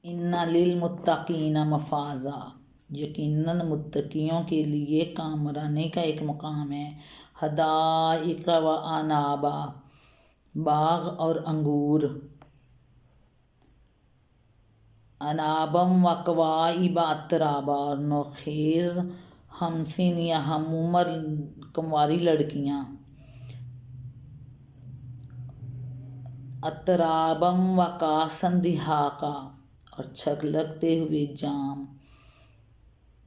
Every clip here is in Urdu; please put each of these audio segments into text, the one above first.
ان للمتقین مفازا، یقیناً متقیوں کے لیے کامرانے کا ایک مقام ہے۔ حدائق و انابا، باغ اور انگور۔ انابم و کواعب اترابا، اور نوخیز ہمسن یا ہم عمر کنواری لڑکیاں۔ اترابم و کاسن دہاقا، اور چھلکتے ہوئے جام۔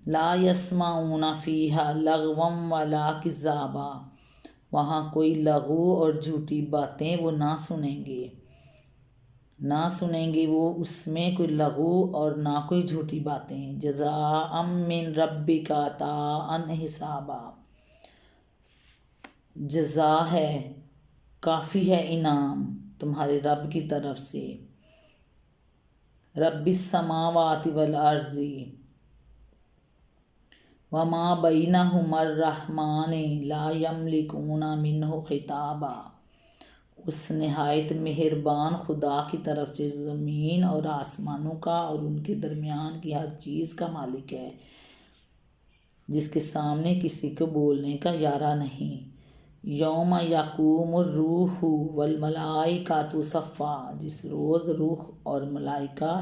لا یسمعون فیہا لغوا ولا کذابا، وہاں کوئی لغو اور جھوٹی باتیں وہ نہ سنیں گے وہ اس میں کوئی لغو اور نہ کوئی جھوٹی باتیں۔ جزاء من ربک عطاء حسابا، جزا ہے، کافی ہے انعام تمہارے رب کی طرف سے۔ رب السماوات والارض وما بینہما الرحمن لا یملکون منہ خطابا، اس نہایت مہربان خدا کی طرف سے زمین اور آسمانوں کا اور ان کے درمیان کی ہر چیز کا مالک ہے، جس کے سامنے کسی کو بولنے کا یارہ نہیں۔ یوم یقوم الروح والملائکۃ صفا، جس روز روح اور ملائکہ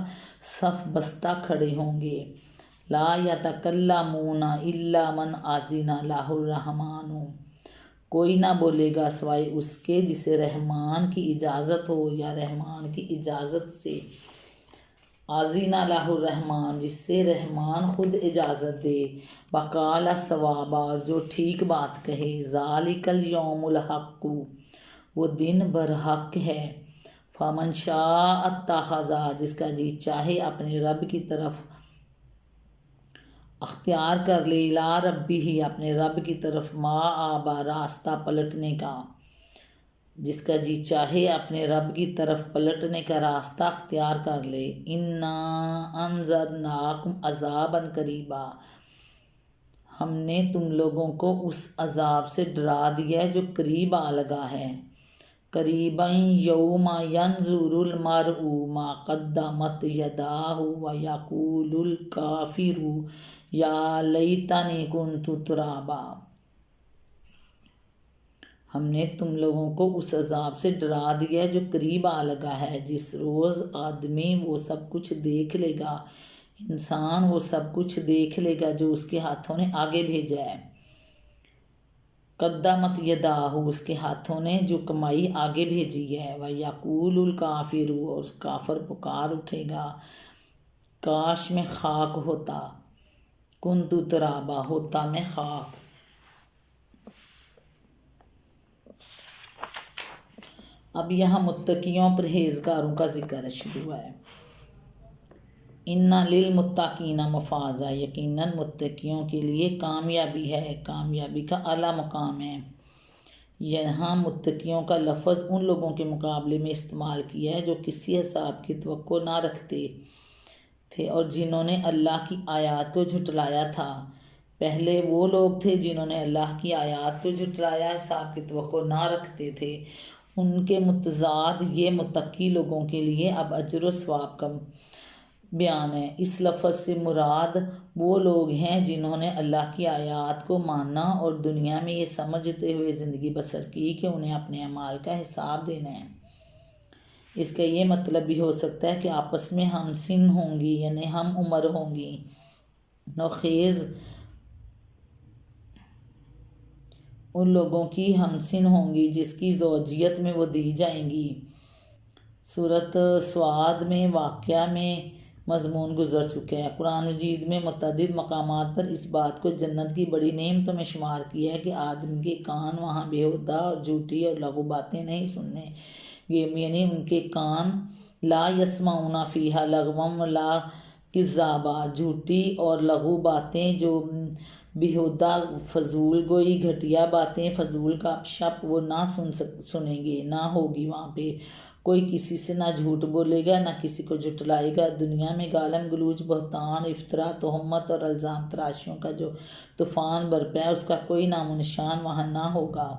صف بستہ کھڑے ہوں گے۔ لا یتکلمون الا من اذن لہ الرحمن، کوئی نہ بولے گا سوائے اس کے جسے رحمان کی اجازت ہو یا رحمان کی اجازت سے۔ اذن لہ الرحمن، جس سے رحمان خود اجازت دے۔ وقال صوابا، اور جو ٹھیک بات کہے۔ ذالک الیوم الحق، وہ دن برحق ہے۔ فمن شاء اتخذ، جس کا جی چاہے اپنے رب کی طرف اختیار کر لے۔ الی ربہ، اپنے رب کی طرف۔ مآبا، راستہ پلٹنے کا، جس کا جی چاہے اپنے رب کی طرف پلٹنے کا راستہ اختیار کر لے۔ انا انذرناکم عذابا قریبا، ہم نے تم لوگوں کو اس عذاب سے ڈرا دیا ہے جو قریب آ لگا ہے۔ قریبا یوم ینظر المرء ما قدمت یداہ ویقول الکافر یا لیتنی کنت ترابا، ہم نے تم لوگوں کو اس عذاب سے ڈرا دیا ہے جو قریب آ لگا ہے، جس روز آدمی وہ سب کچھ دیکھ لے گا، انسان وہ سب کچھ دیکھ لے گا جو اس کے ہاتھوں نے آگے بھیجا ہے۔ قدمت یداہ، اس کے ہاتھوں نے جو کمائی آگے بھیجی ہے۔ ویقول الکافر، اور کافر پکار اٹھے گا، کاش میں خاک ہوتا، کنت ترابا، ہوتا میں خاک۔ اب یہاں متقیوں پرہیزگاروں کا ذکر شروع ہے۔ ان للمتقین مفازا، یقیناً متقیوں کے لیے کامیابی ہے، کامیابی کا اعلیٰ مقام ہے۔ یہاں متقیوں کا لفظ ان لوگوں کے مقابلے میں استعمال کیا ہے جو کسی حساب کی توقع نہ رکھتے تھے اور جنہوں نے اللہ کی آیات کو جھٹلایا تھا۔ پہلے وہ لوگ تھے جنہوں نے اللہ کی آیات کو جھٹلایا، حساب کی توقع نہ رکھتے تھے۔ ان کے متضاد یہ متقی لوگوں کے لیے اب اجر و ثواب کا بیان ہے۔ اس لفظ سے مراد وہ لوگ ہیں جنہوں نے اللہ کی آیات کو مانا اور دنیا میں یہ سمجھتے ہوئے زندگی بسر کی کہ انہیں اپنے اعمال کا حساب دینا ہے۔ اس کا یہ مطلب بھی ہو سکتا ہے کہ آپس میں ہم سن ہوں گی، یعنی ہم عمر ہوں گی۔ نوخیز ان لوگوں کی ہم سن ہوں گی جس کی زوجیت میں وہ دی جائیں گی۔ سورۃ صاد میں واقعہ میں مضمون گزر چکا ہے۔ قرآن مجید میں متعدد مقامات پر اس بات کو جنت کی بڑی نعمتوں میں شمار کیا ہے کہ آدم کے کان وہاں بیہودہ اور جھوٹی اور لغو باتیں نہیں سننے گے، یعنی ان کے کان لا یسمعون فیہا لغوا ولا کذابا، جھوٹی اور لغو باتیں جو بیہودہ فضول گوئی، گھٹیا باتیں، فضول گپ شپ وہ نہ سنیں گے، نہ ہوگی وہاں پہ۔ کوئی کسی سے نہ جھوٹ بولے گا، نہ کسی کو جھٹلائے گا۔ دنیا میں گالم گلوچ، بہتان، افطرا، تہمت اور الزام تراشیوں کا جو طوفان برپا ہے، اس کا کوئی نام و نشان وہاں نہ ہوگا۔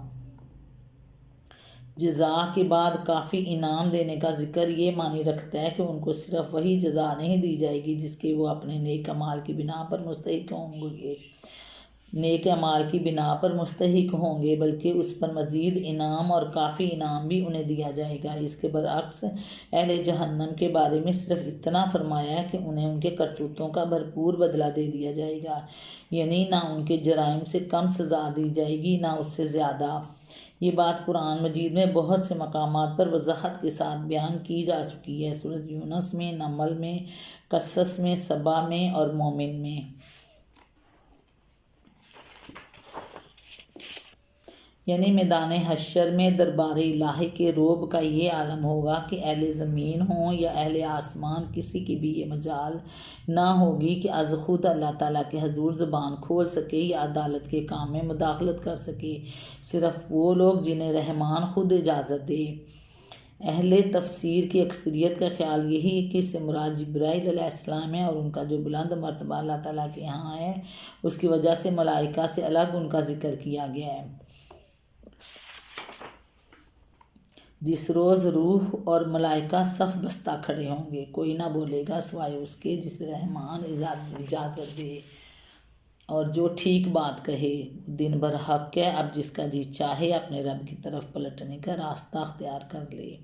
جزا کے بعد کافی انعام دینے کا ذکر یہ معنی رکھتا ہے کہ ان کو صرف وہی جزا نہیں دی جائے گی جس کے وہ اپنے نیک اعمال کی بنا پر مستحق ہوں گے، بلکہ اس پر مزید انعام اور کافی انعام بھی انہیں دیا جائے گا۔ اس کے برعکس اہل جہنم کے بارے میں صرف اتنا فرمایا ہے کہ انہیں ان کے کرتوتوں کا بھرپور بدلہ دے دیا جائے گا، یعنی نہ ان کے جرائم سے کم سزا دی جائے گی نہ اس سے زیادہ۔ یہ بات قرآن مجید میں بہت سے مقامات پر وضاحت کے ساتھ بیان کی جا چکی ہے، سورۃ یونس میں، نمل میں، قصص میں، سبا میں اور مومن میں۔ یعنی میدان حشر میں دربار الہی کے رعب کا یہ عالم ہوگا کہ اہل زمین ہوں یا اہل آسمان، کسی کی بھی یہ مجال نہ ہوگی کہ از خود اللہ تعالیٰ کے حضور زبان کھول سکے یا عدالت کے کام میں مداخلت کر سکے، صرف وہ لوگ جنہیں رحمان خود اجازت دے۔ اہل تفسیر کی اکثریت کا خیال یہی ہے کہ اس سے مراد جبرائیل علیہ السلام ہے اور ان کا جو بلند مرتبہ اللہ تعالیٰ کے ہاں ہے اس کی وجہ سے ملائکہ سے الگ ان کا ذکر کیا گیا ہے۔ جس روز روح اور ملائکہ صف بستہ کھڑے ہوں گے، کوئی نہ بولے گا سوائے اس کے جسے رحمان اجازت دے اور جو ٹھیک بات کہے۔ دن بھر حق ہے، اب جس کا جی چاہے اپنے رب کی طرف پلٹنے کا راستہ اختیار کر لے۔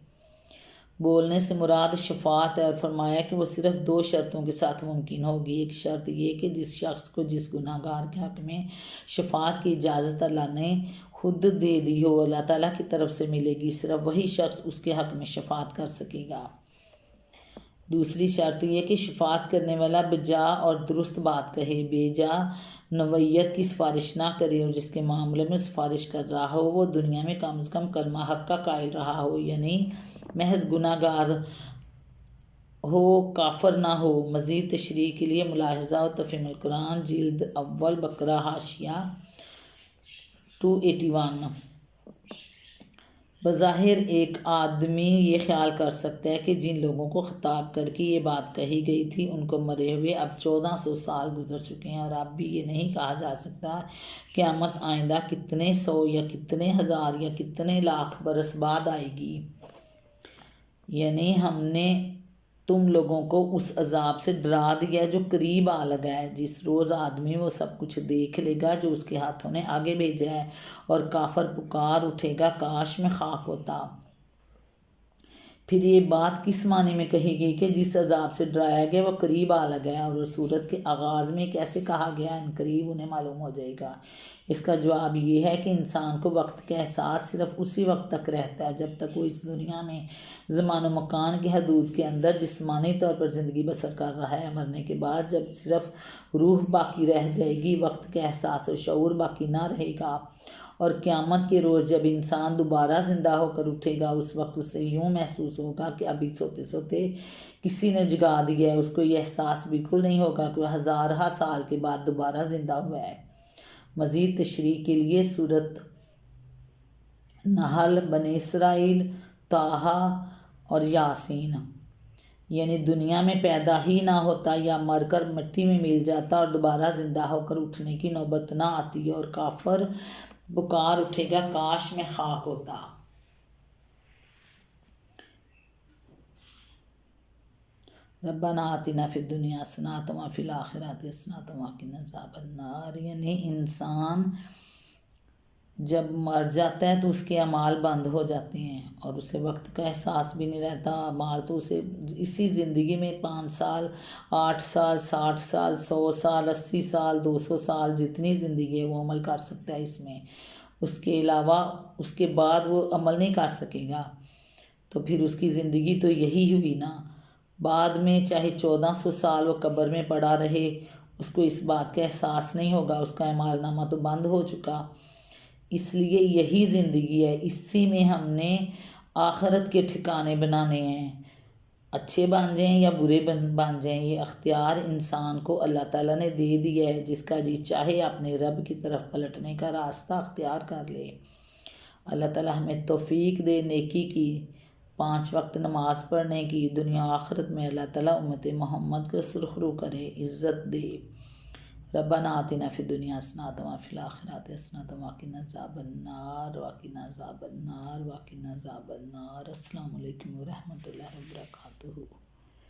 بولنے سے مراد شفاعت ہے اور فرمایا کہ وہ صرف 2 شرطوں کے ساتھ ممکن ہوگی۔ ایک شرط یہ کہ جس شخص کو جس گناہ گار کے حق میں شفاعت کی اجازت اللہ نے خود دے دی ہو، اللہ تعالیٰ کی طرف سے ملے گی، صرف وہی شخص اس کے حق میں شفاعت کر سکے گا۔ دوسری شرط یہ کہ شفاعت کرنے والا بجا اور درست بات کہے، بے جا نوعیت کی سفارش نہ کرے، اور جس کے معاملے میں سفارش کر رہا ہو وہ دنیا میں کم از کم کلمہ حق کا قائل رہا ہو، یعنی محض گناہ گار ہو، کافر نہ ہو۔ مزید تشریح کے لیے ملاحظہ و تفہیم القرآن جلد اول بقرہ حاشیہ 281۔ بظاہر ایک آدمی یہ خیال کر سکتا ہے کہ جن لوگوں کو خطاب کر کے یہ بات کہی گئی تھی ان کو مرے ہوئے اب 1400 سال گزر چکے ہیں اور اب بھی یہ نہیں کہا جا سکتا قیامت آئندہ کتنے 100 یا کتنے ہزار یا کتنے لاکھ برس بعد آئے گی۔ یعنی ہم نے تم لوگوں کو اس عذاب سے ڈرا دیا جو قریب آ لگا ہے، جس روز آدمی وہ سب کچھ دیکھ لے گا جو اس کے ہاتھوں نے آگے بھیجا ہے، اور کافر پکار اٹھے گا کاش میں خاک ہوتا۔ پھر یہ بات کس معنی میں کہی گئی کہ جس عذاب سے ڈرایا گیا وہ قریب آ لگا ہے، اور سورت کے آغاز میں کیسے کہا گیا ان قریب انہیں معلوم ہو جائے گا؟ اس کا جواب یہ ہے کہ انسان کو وقت کا احساس صرف اسی وقت تک رہتا ہے جب تک وہ اس دنیا میں زمان و مکان کی حدود کے اندر جسمانی طور پر زندگی بسر کر رہا ہے۔ مرنے کے بعد جب صرف روح باقی رہ جائے گی، وقت کا احساس و شعور باقی نہ رہے گا، اور قیامت کے روز جب انسان دوبارہ زندہ ہو کر اٹھے گا اس وقت اسے یوں محسوس ہوگا کہ ابھی سوتے سوتے کسی نے جگا دیا ہے۔ اس کو یہ احساس بالکل نہیں ہوگا کہ وہ ہزارہ سال کے بعد دوبارہ زندہ ہوا ہے۔ مزید تشریح کے لیے سورۃ نحل، بنی اسرائیل، طٰہٰ اور یاسین۔ یعنی دنیا میں پیدا ہی نہ ہوتا یا مر کر مٹی میں مل جاتا اور دوبارہ زندہ ہو کر اٹھنے کی نوبت نہ آتی، اور کافر پکار اٹھے گا کاش میں خاک ہوتا۔ ربنا آتنا فی الدنیا حسنۃ وفی الآخرۃ حسنۃ وقنا عذاب النار۔ یعنی انسان جب مر جاتا ہے تو اس کے اعمال بند ہو جاتے ہیں اور اسے وقت کا احساس بھی نہیں رہتا۔ اعمال تو اسے اسی زندگی میں 5 سال، 8 سال، 60 سال، 100 سال، 80 سال، 200 سال جتنی زندگی ہے وہ عمل کر سکتا ہے اس میں، اس کے علاوہ اس کے بعد وہ عمل نہیں کر سکے گا۔ تو پھر اس کی زندگی تو یہی ہوئی نا۔ بعد میں چاہے 1400 سال وہ قبر میں پڑا رہے اس کو اس بات کا احساس نہیں ہوگا، اس کا اعمال نامہ تو بند ہو چکا۔ اس لیے یہی زندگی ہے، اسی میں ہم نے آخرت کے ٹھکانے بنانے ہیں، اچھے بن جائیں یا برے بن جائیں، یہ اختیار انسان کو اللہ تعالیٰ نے دے دیا ہے۔ جس کا جی چاہے اپنے رب کی طرف پلٹنے کا راستہ اختیار کر لے۔ اللہ تعالیٰ ہمیں توفیق دے نیکی کی، 5 وقت نماز پڑھنے کی، دنیا آخرت میں اللہ تعالیٰ امت محمد کو سرخرو کرے، عزت دے۔ ربنا آتنا فی الدنیا حسنۃ وفی الآخرۃ حسنۃ وقنا عذاب النار وقنا عذاب النار وقنا عذاب النار۔ السلام علیکم ورحمۃ اللہ وبرکاتہ۔